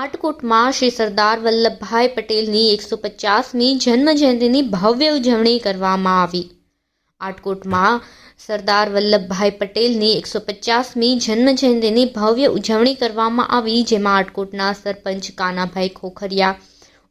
આટકોટમાં શ્રી સરદાર વલ્લભભાઈ પટેલની 150મી જન્મજયંતિની ભવ્ય ઉજવણી કરવામાં આવી। આટકોટમાં સરદાર વલ્લભભાઈ પટેલની 150મી જન્મજયંતિની ભવ્ય ઉજવણી કરવામાં આવી, જેમાં આટકોટના સરપંચ કાનાભાઈ ખોખરિયા,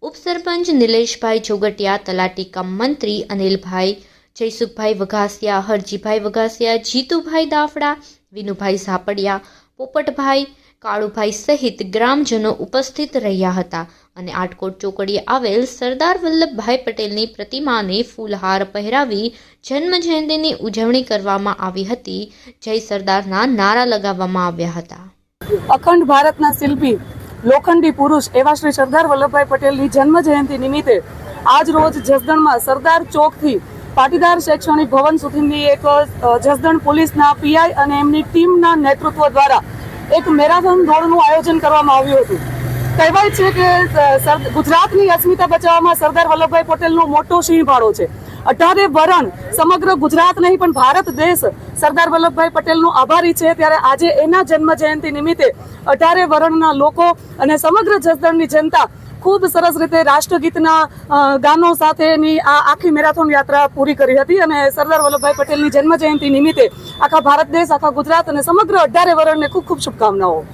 ઉપસરપંચ નિલેશભાઈ જોગટિયા, તલાટી કમ મંત્રી અનિલભાઈ, જયસુખભાઈ વઘાસિયા, હરજીભાઈ વઘાસિયા, જીતુભાઈ દાફડા, વિનુભાઈ ઝાપડિયા, પોપટભાઈ, કાળુભાઈ સહિત ગ્રામજનો ઉપસ્થિત રહ્યા હતા અને આટકોટ ચોકડીએ આવેલ સરદાર વલ્લભભાઈ પટેલની પ્રતિમાને ફૂલહાર પહેરાવી જન્મજયંતિની ઉજવણી કરવામાં આવી હતી। જય સરદારના નારા લગાવવામાં આવ્યા હતા। અખંડ ભારતના શિલ્પી લોખંડી પુરુષ એવા શ્રી સરદાર વલ્લભભાઈ પટેલની જન્મજયંતિ નિમિત્તે આજ રોજ જસદણમાં સરદાર ચોકથી પાટીદાર શૈક્ષણિક ભવન સુધીની એક જસદણ પોલીસના પીઆઈ અને એમની ટીમના નેતૃત્વ દ્વારા એક મેરાથોન દોડનું આયોજન કરવામાં આવ્યું હતું। કહેવાય છે કે ગુજરાતની અસ્મિતા બચાવવામાં સરદાર વલ્લભભાઈ પટેલનો મોટો સિંહ ફાળો છે। 18 વરણ સમગ્ર ગુજરાત નહીં પણ ભારત દેશ સરદાર વલ્લભભાઈ પટેલનો આભારી છે। ત્યારે આજે એના જન્મ જયંતિ નિમિત્તે 18 વરણના લોકો અને સમગ્ર જસદણની જનતા ખૂબ સરસ રીતે રાષ્ટ્રગીતના ગાનો સાથેની આ આખી મેરાથોન યાત્રા પૂરી કરી હતી અને સરદાર વલ્લભભાઈ પટેલની જન્મજયંતિ નિમિત્તે આખા ભારત દેશ, આખા ગુજરાત અને સમગ્ર 18 વરણને ખૂબ ખૂબ શુભકામનાઓ।